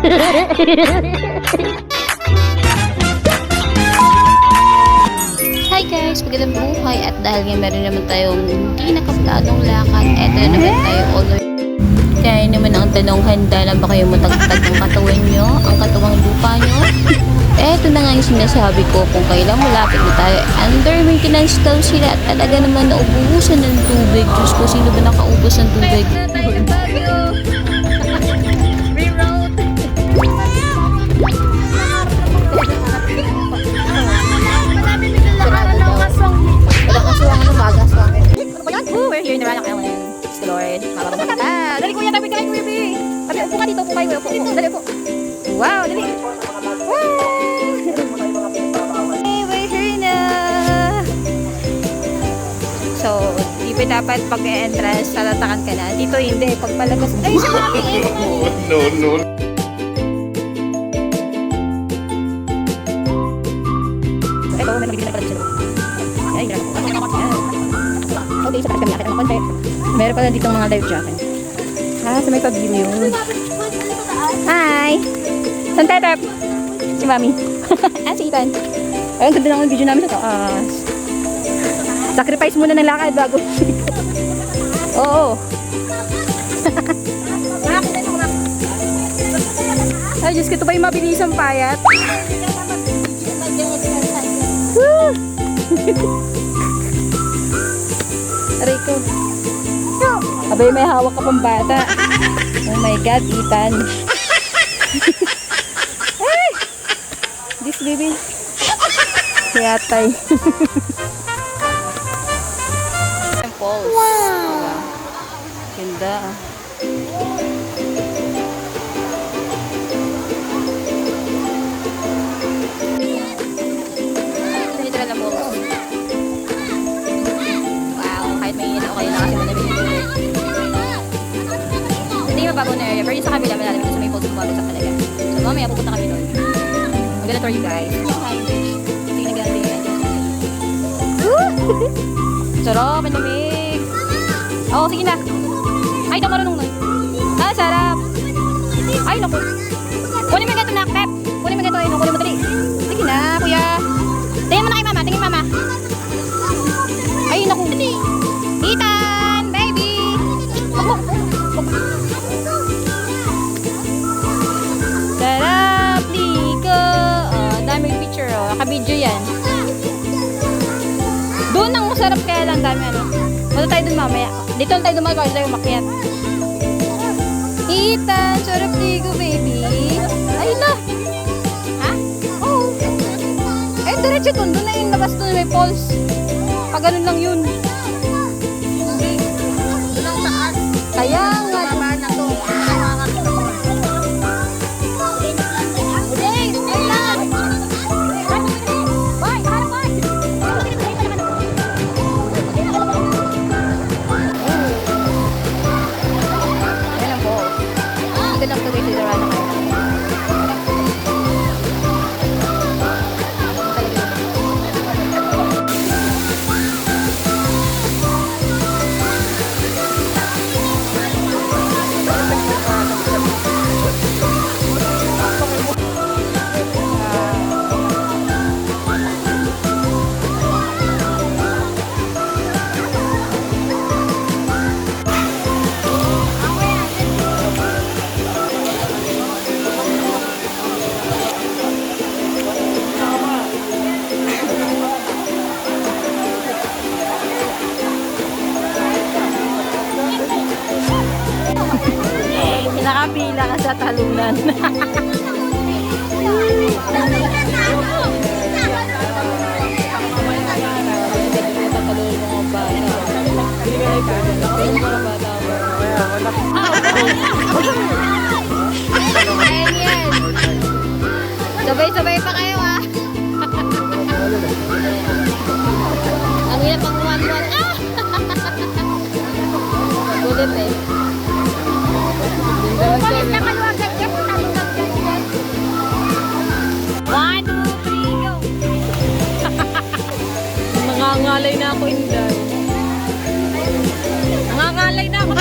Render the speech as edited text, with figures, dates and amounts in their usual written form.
Hi guys, magandang buhay at dahil nga meron naman tayong hindi nakaplanong lakad, eto na naman tayo all. Kaya naman ang tanong, handa na ba kayo matagtag ng katawan nyo, ang katawang lupa nyo? Eto na nga yung sinasabi ko, kung kailan malapit na tayo, under maintenance daw sila at talaga naman naubuhusan ng tubig. Diyos ko, sino ba nakaubos ng tubig? We're here in the Rannoch Island. It's the Lord. Dali kuya, tabi ka kuya, Bi. Tabi, upo ka dito, upo kayo, upo. Dali, upo. Wow, dali. Wow! Hey, we're here na. So, di ba dapat pag-entrance, talatakan ka na? Dito hindi, pagpalabas. Ay, sa mami eh. No. Ito, may nabibili na pala dito. Ay, grabe. Okay, so kami akit ang konti. Meron pala dito mga life jacket. Sa may pavilion. Hi! San tetep? Si Mami. Si Ethan. Ay, ang ganda lang ang video namin sa taas. Sacrifice muna ng lakad bago. Oo. Ay, Diyos ko, ito ba yung mabilisang payat? Woo! Aray ko. Abay, may hawak ka pang bata. Oh my God, Ethan. Ay! This baby. Yatay. Wow! Ganda. Literal na balls. Kahit may ino, okay na kasi manamig yung tubig. Hindi yung mababaw na area, pero yung sa kabila, malalim ito sa may falls bumabagsak talaga. So mamaya pupunta kami doon. I'm gonna tour you guys. Tingnan ganda yan. Sarap, manamig. Oo, sige na. Ay, ito marunong nun. Sarap. Ay, naku. Kunin mo ganito na, Pep. Kunin mo ganito, kunin mo dali. Sige na, kuya. Tingin mo na kay mama, tingin mama. Ay, naku. Ethan, baby! Sarap, ligo! Daming picture, Naka-video yan. Doon ang masarap kaya lang, dami ano. Wala tayo dun mamaya. Dito lang tayo dumagal, tayo umakyat. Ethan, sarap ligo, baby. Ay na! Ha? Oo. Eh, diretso dun. Doon na yung labas doon, may falls. Pag ganun lang yun. Kaya nga naman na to. Nakapila ka sa talunan. Ayan yan. Sabay-sabay pa kayo Ang hirap pang buwan-buwan. Gulit eh. Umalis na kayo agad yan. One, two, three, go! Nangangalay na ako, Inday. Nangangalay na ako.